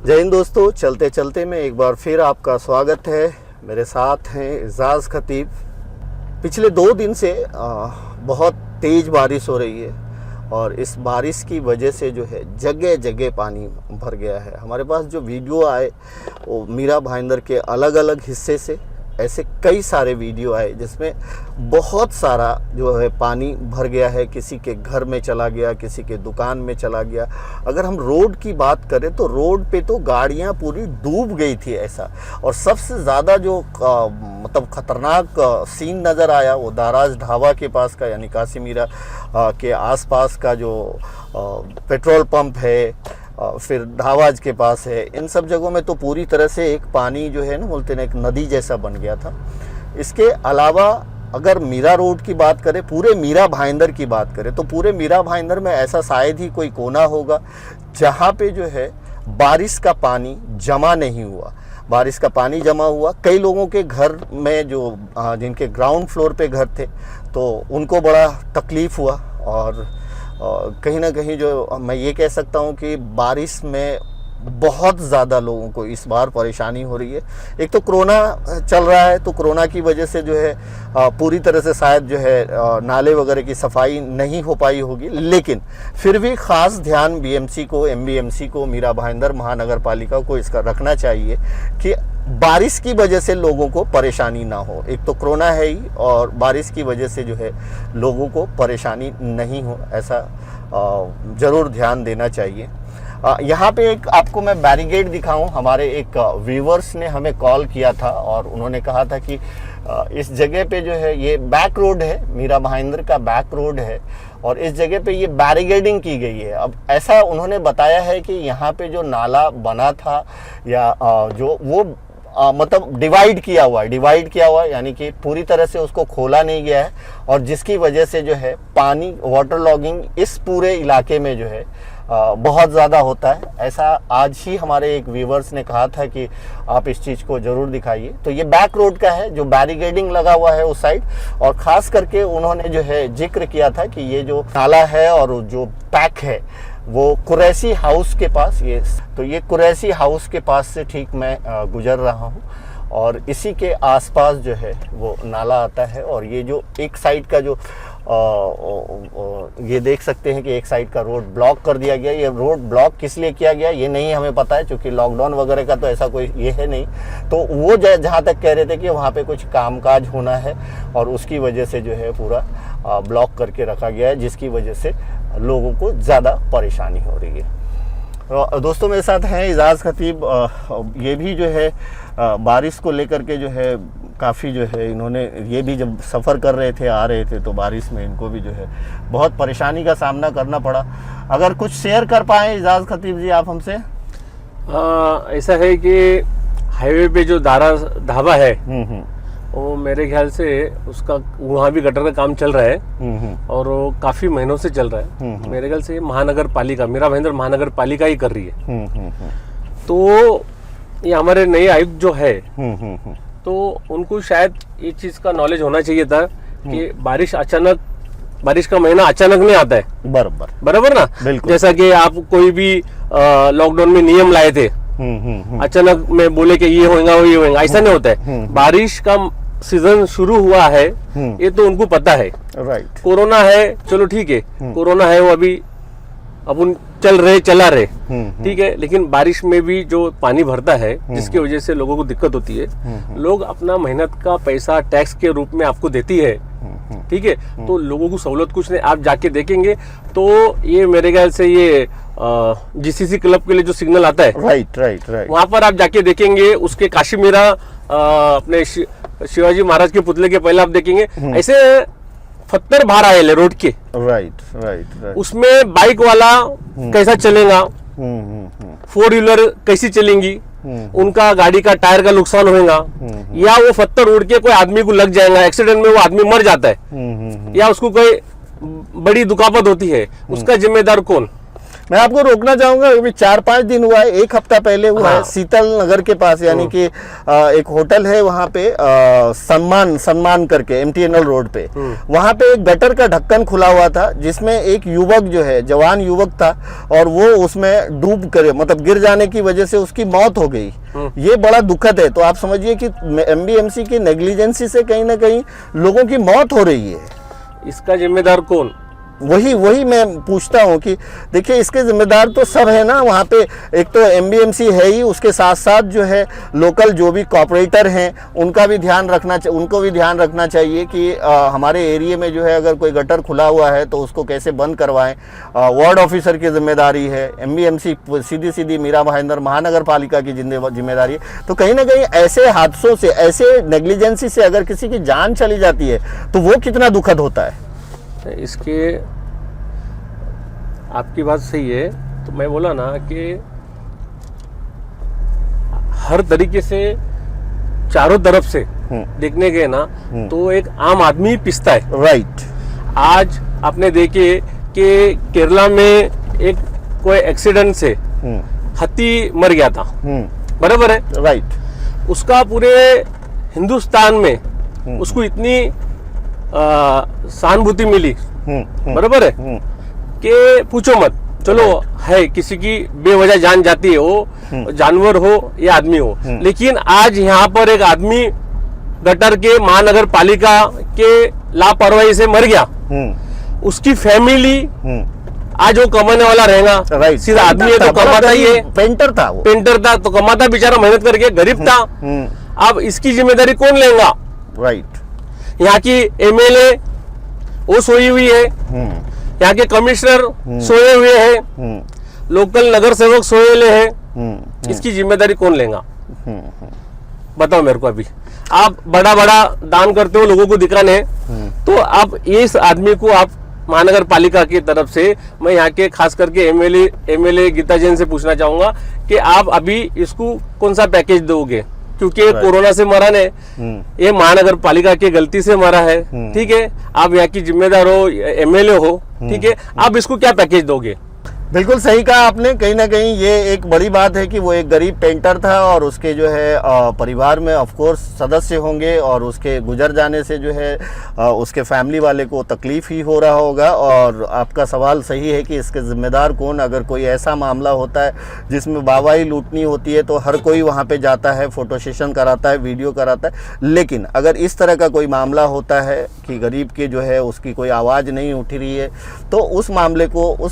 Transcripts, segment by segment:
जय हिंद दोस्तों, चलते चलते में एक बार फिर आपका स्वागत है। मेरे साथ हैं एजाज खतीब। पिछले 2 दिन से बहुत तेज़ बारिश हो रही है और इस बारिश की वजह से जो है जगह जगह पानी भर गया है। हमारे पास जो वीडियो आए वो मीरा भाईंदर के अलग अलग हिस्से से ऐसे कई सारे वीडियो आए जिसमें बहुत सारा जो है पानी भर गया है। किसी के घर में चला गया, किसी के दुकान में चला गया। अगर हम रोड की बात करें तो रोड पे तो गाड़ियां पूरी डूब गई थी ऐसा। और सबसे ज़्यादा जो मतलब ख़तरनाक सीन नज़र आया वो दाराज ढाबा के पास का, यानी काशी मीरा के आसपास का जो पेट्रोल पंप है, फिर ढावाज के पास है। इन सब जगहों में तो पूरी तरह से एक पानी जो है ना, बोलते ना, एक नदी जैसा बन गया था। इसके अलावा अगर मीरा रोड की बात करें, पूरे मीरा भाईंदर की बात करें तो पूरे मीरा भाईंदर में ऐसा शायद ही कोई कोना होगा जहाँ पे जो है बारिश का पानी जमा नहीं हुआ। बारिश का पानी जमा हुआ। कई लोगों के घर में जो जिनके ग्राउंड फ्लोर पे घर थे तो उनको बड़ा तकलीफ़ हुआ। और कहीं ना कहीं जो मैं ये कह सकता हूँ कि बारिश में बहुत ज़्यादा लोगों को इस बार परेशानी हो रही है। एक तो कोरोना चल रहा है, तो कोरोना की वजह से जो है पूरी तरह से शायद जो है नाले वगैरह की सफाई नहीं हो पाई होगी, लेकिन फिर भी ख़ास ध्यान बीएमसी को, एमबीएमसी को, मीरा भाईंदर महानगर पालिका को इसका रखना चाहिए कि बारिश की वजह से लोगों को परेशानी ना हो। एक तो कोरोना है ही और बारिश की वजह से जो है लोगों को परेशानी नहीं हो, ऐसा ज़रूर ध्यान देना चाहिए। यहाँ पे एक आपको मैं बैरिकेड दिखाऊं। हमारे एक व्यूवर्स ने हमें कॉल किया था और उन्होंने कहा था कि इस जगह पे जो है ये बैक रोड है, मीरा भाईंदर का बैक रोड है और इस जगह पे ये बैरिकेडिंग की गई है। अब ऐसा उन्होंने बताया है कि यहाँ पे जो नाला बना था या जो वो मतलब डिवाइड किया हुआ है, यानी कि पूरी तरह से उसको खोला नहीं गया है और जिसकी वजह से जो है पानी वाटर लॉगिंग इस पूरे इलाके में जो है बहुत ज़्यादा होता है। ऐसा आज ही हमारे एक व्यूवर्स ने कहा था कि आप इस चीज़ को ज़रूर दिखाइए। तो ये बैक रोड का है जो बैरिकेडिंग लगा हुआ है उस साइड, और ख़ास करके उन्होंने जो है जिक्र किया था कि ये जो नाला है और जो पैक है वो कुरैशी हाउस के पास, ये कुरैशी हाउस के पास से ठीक मैं गुजर रहा हूँ और इसी के आसपास जो है वो नाला आता है। और ये जो एक साइड का जो ये देख सकते हैं कि एक साइड का रोड ब्लॉक कर दिया गया। ये रोड ब्लॉक किस लिए किया गया ये नहीं हमें पता है, क्योंकि लॉकडाउन वगैरह का तो ऐसा कोई ये है नहीं। तो वो जहाँ तक कह रहे थे कि वहाँ पे कुछ कामकाज होना है और उसकी वजह से जो है पूरा ब्लॉक करके रखा गया है, जिसकी वजह से लोगों को ज़्यादा परेशानी हो रही है। दोस्तों मेरे साथ हैं एजाज खतीब। ये भी जो है बारिश को लेकर के जो है काफ़ी जो है इन्होंने, ये भी जब सफ़र कर रहे थे, आ रहे थे, तो बारिश में इनको भी जो है बहुत परेशानी का सामना करना पड़ा। अगर कुछ शेयर कर पाएँ एजाज खतीब जी आप हमसे। ऐसा है कि हाईवे पे जो दारा ढाबा है वो मेरे ख्याल से उसका वहाँ भी गटर का काम चल रहा है और वो काफी महीनों से चल रहा है। मेरे ख्याल से महानगर पालिका, मीरा भाईंदर महानगर पालिका ही कर रही है। तो ये हमारे नए आयुक्त जो है तो उनको शायद ये चीज का नॉलेज होना चाहिए था कि बारिश का महीना अचानक नहीं आता है। बराबर ना, बिल्कुल। जैसा कि आप कोई भी लॉकडाउन में नियम लाए थे, अचानक में बोले कि ये होगा वो ये होगा, ऐसा नहीं होता है। बारिश का सीजन शुरू हुआ है ये तो उनको पता है। राइट। कोरोना है, चलो ठीक है, कोरोना है वो अभी अपन चला रहे ठीक है, लेकिन बारिश में भी जो पानी भरता है जिसकी वजह से लोगों को दिक्कत होती है, लोग अपना मेहनत का पैसा टैक्स के रूप में आपको देती है, ठीक है। तो लोगों को सहूलत कुछ नहीं, आप जाके देखेंगे तो ये मेरे ख्याल से ये जीसीसी क्लब के लिए जो सिग्नल आता है, राइट, वहां पर आप जाके देखेंगे उसके काशी मीरा अपने शिवाजी महाराज के पुतले के पहले आप देखेंगे ऐसे पत्थर बाहर आए ले रोड के। राइट। उसमें बाइक वाला कैसा चलेगा, 4 व्हीलर कैसी चलेंगी, उनका गाड़ी का टायर का नुकसान होगा, या वो पत्थर उड़ के कोई आदमी को लग जाएगा, एक्सीडेंट में वो आदमी मर जाता है, या उसको कोई बड़ी दुखापत होती है, उसका जिम्मेदार कौन? मैं आपको रोकना चाहूंगा, अभी 4-5 दिन हुआ है, एक हफ्ता पहले हुआ है, हाँ। शीतल नगर के पास, यानी कि एक होटल है वहाँ पे, सम्मान करके MTNL रोड पे, वहाँ पे एक गटर का ढक्कन खुला हुआ था जिसमें एक युवक जो है, जवान युवक था, और वो उसमें डूब कर, मतलब गिर जाने की वजह से उसकी मौत हो गई। ये बड़ा दुखद है। तो आप समझिए कि MBMC की नेग्लिजेंसी से कहीं ना कहीं लोगों की मौत हो रही है। इसका जिम्मेदार कौन? वही मैं पूछता हूँ कि देखिए, इसके जिम्मेदार तो सब है ना वहाँ पे। एक तो MBMC है ही, उसके साथ साथ जो है लोकल जो भी कॉर्पोरेटर हैं उनको भी ध्यान रखना चाहिए कि हमारे एरिया में जो है अगर कोई गटर खुला हुआ है तो उसको कैसे बंद करवाएं। वार्ड ऑफिसर की जिम्मेदारी है, MBMC सीधी मीरा भाईंदर महानगर पालिका की जिम्मेदारी है। तो कहीं ना कहीं ऐसे हादसों से, ऐसे नेग्लिजेंसी से अगर किसी की जान चली जाती है तो वो कितना दुखद होता है। इसके आपकी बात सही है। तो मैं बोला ना कि हर तरीके से चारों तरफ से देखने गए ना तो एक आम आदमी पिसता है। राइट। आज आपने देखे कि केरला में एक कोई एक्सीडेंट से हाथी मर गया था, बराबर है? राइट। उसका पूरे हिंदुस्तान में उसको इतनी सहानुभूति मिली, बराबर है, कि पूछो मत। चलो है, किसी की बेवजह जान जाती है, वो जानवर हो या आदमी हो, लेकिन आज यहाँ पर एक आदमी गटर के महानगर पालिका के लापरवाही से मर गया। उसकी फैमिली आज वो कमाने वाला रहेगा। राइट। सीधा आदमी है तो कमाता ही है। पेंटर था वो, पेंटर था तो कमाता, बेचारा मेहनत करके, गरीब था। अब इसकी जिम्मेदारी कौन लेगा? राइट। यहाँ की MLA वो सोई हुई है, यहाँ के कमिश्नर सोए हुए हैं, लोकल नगर सेवक सोए हुए हैं। इसकी जिम्मेदारी कौन लेगा? बताओ मेरे को। अभी आप बड़ा दान करते हो लोगों को दिखाने, तो आप इस आदमी को, आप महानगर पालिका की तरफ से, मैं यहाँ के खास करके MLA गीता जैन से पूछना चाहूंगा कि आप अभी इसको कौन सा पैकेज दोगे? क्योंकि कोरोना से मरा ने, ये महानगर पालिका की गलती से मरा है, ठीक है? आप यहाँ की जिम्मेदार हो, MLA हो, ठीक है? आप इसको क्या पैकेज दोगे? बिल्कुल सही कहा आपने। कहीं ना कहीं ये एक बड़ी बात है कि वो एक गरीब पेंटर था और उसके जो है परिवार में ऑफ कोर्स सदस्य होंगे, और उसके गुजर जाने से जो है उसके फैमिली वाले को तकलीफ ही हो रहा होगा। और आपका सवाल सही है कि इसके ज़िम्मेदार कौन? अगर कोई ऐसा मामला होता है जिसमें वाहवाही लूटनी होती है तो हर कोई वहाँ पे जाता है, फ़ोटो सेशन कराता है, वीडियो कराता है। लेकिन अगर इस तरह का कोई मामला होता है कि गरीब के जो है उसकी कोई आवाज़ नहीं उठ रही है, तो उस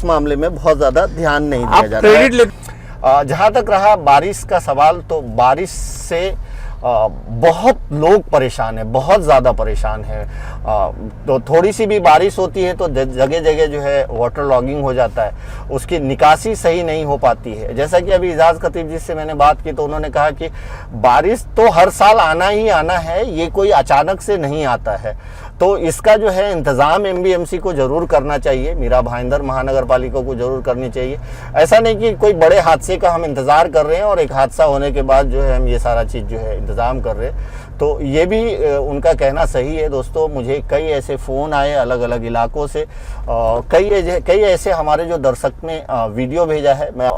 मामले में बहुत ज़्यादा ध्यान नहीं दिया जाता है। जहाँ तक रहा बारिश का सवाल, तो बारिश से बहुत लोग परेशान है, बहुत ज़्यादा परेशान है। तो थोड़ी सी भी बारिश होती है तो जगह जगह जो है वाटर लॉगिंग हो जाता है, उसकी निकासी सही नहीं हो पाती है। जैसा कि अभी इजाज़ खतीब जी से मैंने बात की तो उन्होंने कहा कि बारिश तो हर साल आना ही आना है, ये कोई अचानक से नहीं आता है। तो इसका जो है इंतज़ाम MBMC को ज़रूर करना चाहिए, मीरा भाईंदर महानगर पालिका को ज़रूर करनी चाहिए। ऐसा नहीं कि कोई बड़े हादसे का हम इंतज़ार कर रहे हैं और एक हादसा होने के बाद जो है हम ये सारा चीज़ जो है इंतज़ाम कर रहे हैं। तो ये भी उनका कहना सही है। दोस्तों, मुझे कई ऐसे फ़ोन आए अलग अलग इलाकों से, कई ऐसे हमारे जो दर्शक ने वीडियो भेजा है, मैं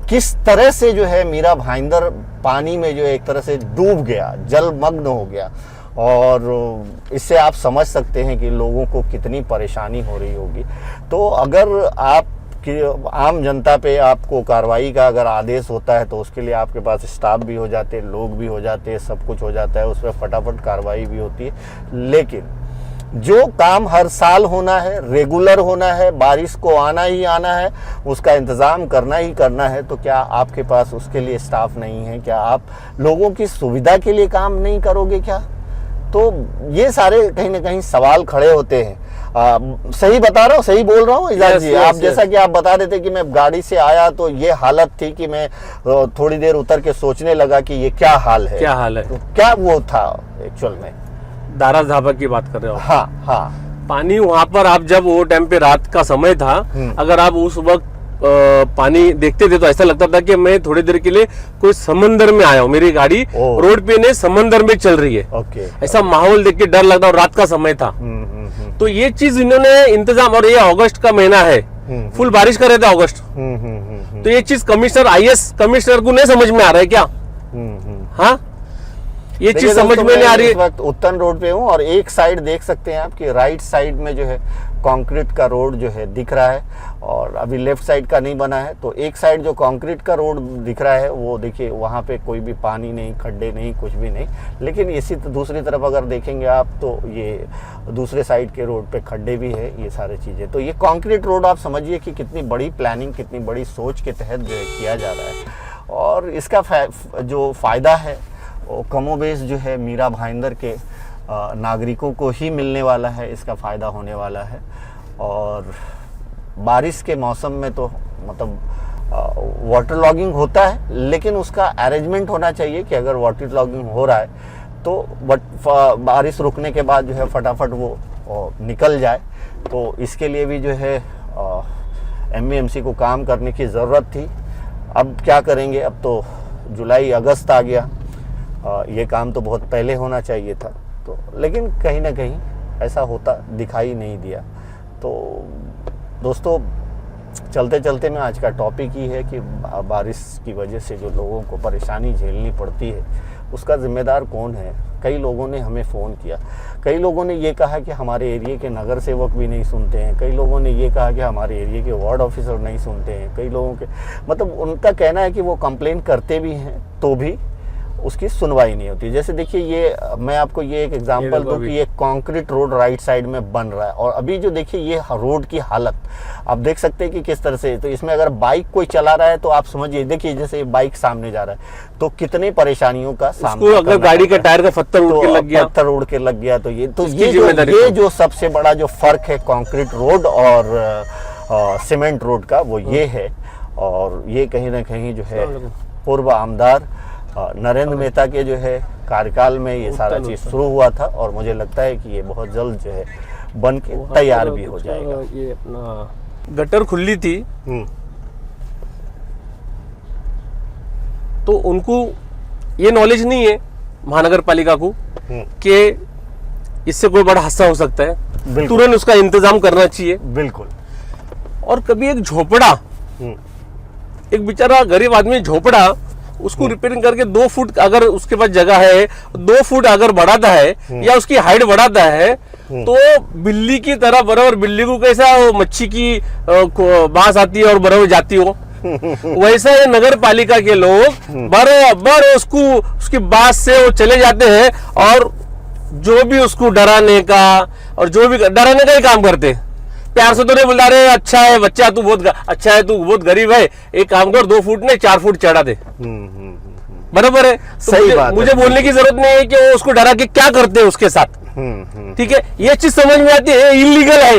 किस तरह से जो है मीरा भाईंदर पानी में जो एक तरह से डूब गया, जलमग्न हो गया, और इससे आप समझ सकते हैं कि लोगों को कितनी परेशानी हो रही होगी। तो अगर आप कि आम जनता पे आपको कार्रवाई का अगर आदेश होता है तो उसके लिए आपके पास स्टाफ भी हो जाते हैं, लोग भी हो जाते हैं, सब कुछ हो जाता है, उस पर फटाफट कार्रवाई भी होती है। लेकिन जो काम हर साल होना है, रेगुलर होना है, बारिश को आना ही आना है, उसका इंतज़ाम करना ही करना है, तो क्या आपके पास उसके लिए स्टाफ नहीं है? क्या आप लोगों की सुविधा के लिए काम नहीं करोगे क्या? तो ये सारे कहीं ना कहीं सवाल खड़े होते हैं। सही बता रहा हूँ, सही बोल रहा हूँ इजाज़ जी? आप जैसा कि आप बता रहे थे कि मैं गाड़ी से आया तो ये हालत थी कि मैं थोड़ी देर उतर के सोचने लगा कि ये क्या हाल है, क्या हाल है। तो क्या वो था एक्चुअल में? दारा धाबा की बात कर रहे हो? हाँ हाँ। पानी वहां पर, आप जब वो टाइम पे रात का समय था, अगर आप उस वक्त पानी देखते थे तो ऐसा लगता था कि मैं थोड़ी देर के लिए कोई समंदर में आया हूँ। मेरी गाड़ी रोड पे नहीं, समंदर में चल रही है। ओके। ऐसा माहौल देख के डर लगता, और रात का समय था। तो ये चीज इन्होंने इंतजाम, और ये अगस्त का महीना है, फुल बारिश कर रहे थे अगस्त। तो ये चीज कमिश्नर IAS कमिश्नर को नहीं समझ में आ रहा है क्या? हाँ, ये चीज समझ में नहीं आ रही है। इस वक्त उत्तन रोड पे हूँ और एक साइड देख सकते हैं आप कि राइट साइड में जो है कंक्रीट का रोड जो है दिख रहा है, और अभी लेफ्ट साइड का नहीं बना है। तो एक साइड जो कंक्रीट का रोड दिख रहा है वो देखिए, वहाँ पे कोई भी पानी नहीं, खड्डे नहीं, कुछ भी नहीं। लेकिन इसी दूसरी तरफ अगर देखेंगे आप तो ये दूसरे साइड के रोड पे खड्डे भी है, ये सारी चीज़ें। तो ये कंक्रीट रोड आप समझिए कि कितनी बड़ी प्लानिंग, कितनी बड़ी सोच के तहत जो है किया जा रहा है। और इसका जो फ़ायदा है वो कमोबेश जो है मीरा भाईंदर के नागरिकों को ही मिलने वाला है, इसका फ़ायदा होने वाला है। और बारिश के मौसम में तो मतलब वाटर लॉगिंग होता है, लेकिन उसका अरेंजमेंट होना चाहिए कि अगर वाटर लॉगिंग हो रहा है तो बारिश रुकने के बाद जो है फटाफट वो निकल जाए। तो इसके लिए भी जो है MBMC को काम करने की ज़रूरत थी। अब क्या करेंगे, अब तो जुलाई अगस्त आ गया, ये काम तो बहुत पहले होना चाहिए था। तो लेकिन कहीं ना कहीं ऐसा होता दिखाई नहीं दिया। तो दोस्तों, चलते चलते में आज का टॉपिक ही है कि बारिश की वजह से जो लोगों को परेशानी झेलनी पड़ती है उसका ज़िम्मेदार कौन है। कई लोगों ने हमें फ़ोन किया, कई लोगों ने ये कहा कि हमारे एरिया के नगर सेवक भी नहीं सुनते हैं, कई लोगों ने ये कहा कि हमारे एरिया के वार्ड ऑफिसर नहीं सुनते हैं, कई लोगों के मतलब उनका कहना है कि वो कंप्लेंट करते भी हैं तो भी उसकी सुनवाई नहीं होती। जैसे देखिए, ये मैं आपको ये एक एग्जांपल दूं कि ये कंक्रीट रोड राइट साइड में बन रहा है, और अभी जो देखिए ये रोड की हालत आप देख सकते हैं कि किस तरह से। तो इसमें अगर बाइक कोई चला रहा है तो आप समझिए, देखिए जैसे बाइक सामने जा रहा है तो कितने परेशानियों का सामना, अगर गाड़ी का टायर का पत्थर उड़ के लग गया तो ये जो सबसे बड़ा जो फर्क है कंक्रीट रोड और सीमेंट रोड का, वो ये है। और ये कहीं ना कहीं जो है पूर्व आमदार नरेंद्र मेहता के जो है कार्यकाल में ये सारा चीज शुरू हुआ था, और मुझे लगता है कि ये बहुत जल्द जो है बन के तैयार भी हो जाएगा। ये अपना गटर खुली थी तो उनको ये नॉलेज नहीं है महानगर पालिका को कि इससे कोई बड़ा हादसा हो सकता है, तुरंत उसका इंतजाम करना चाहिए। बिल्कुल। और कभी एक झोपड़ा, एक बेचारा गरीब आदमी झोपड़ा, उसको रिपेयरिंग करके 2 फुट अगर उसके पास जगह है, 2 फुट अगर बढ़ाता है या उसकी हाइट बढ़ाता है तो बिल्ली की तरह बराबर, बिल्ली को कैसा मच्छी की बांस आती है और बराबर जाती हो, वैसा ये नगर पालिका के लोग बराबर उसकी बात से वो चले जाते हैं, और जो भी उसको डराने का और जो भी डराने का ही काम करते। प्यार से तो नहीं बोलता, अरे अच्छा है बच्चा, तू बहुत अच्छा है, तू बहुत गरीब है, एक काम कर 2 फुट नहीं 4 फुट चढ़ा दे। बराबर है, सही बात है। मुझे बोलने की जरूरत नहीं है कि वो उसको डरा के क्या करते हैं उसके साथ। ठीक है, ये चीज समझ में आती है, इलीगल है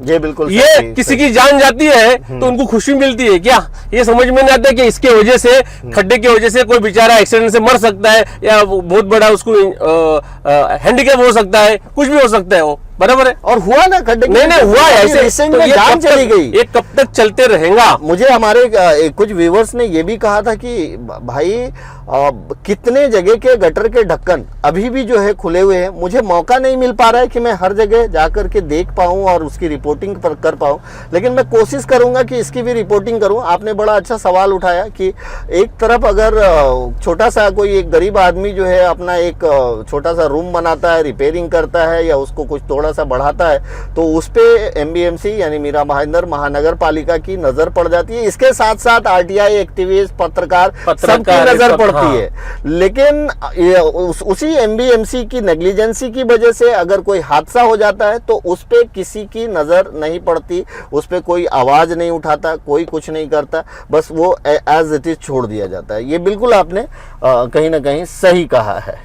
ये बिल्कुल। ये किसी की जान जाती है तो उनको खुशी मिलती है क्या? ये समझ में नहीं आता कि इसके वजह से, खड्डे की वजह से कोई बेचारा एक्सीडेंट से मर सकता है, या बहुत बड़ा उसको हैंडीकैप हो सकता है, कुछ भी हो सकता है वो। बराबर है। और हुआ ना खड्डे, नहीं हुआ ऐसे रिसेंट में जान चली गई। ये कब तक चलते रहेगा? मुझे हमारे कुछ व्यूवर्स ने ये भी कहा था कि भाई कितने जगह के गटर के ढक्कन अभी भी जो है खुले हुए हैं। मुझे मौका नहीं मिल पा रहा है कि मैं हर जगह जाकर के देख पाऊं और उसकी रिपोर्टिंग कर पाऊं, लेकिन मैं कोशिश करूंगा कि इसकी भी रिपोर्टिंग करूं। आपने बड़ा अच्छा सवाल उठाया कि एक तरफ अगर छोटा सा कोई एक गरीब आदमी जो है अपना एक छोटा सा रूम बनाता है, रिपेयरिंग करता है या उसको कुछ थोड़ा सा बढ़ाता है, तो उस पे MBMC यानी मीरा भाईंदर महानगर पालिका की नजर पड़ जाती है। इसके साथ साथ RTI एक्टिविस्ट, पत्रकार सबकी नजर पड़ती है। लेकिन उसी MBMC की नेग्लिजेंसी की वजह से अगर कोई हादसा हो जाता है तो उस पे किसी की नजर नहीं पड़ती, उस पे कोई आवाज नहीं उठाता, कोई कुछ नहीं करता, बस वो एज इट इज छोड़ दिया जाता है। ये बिल्कुल आपने कहीं ना कहीं सही कहा है।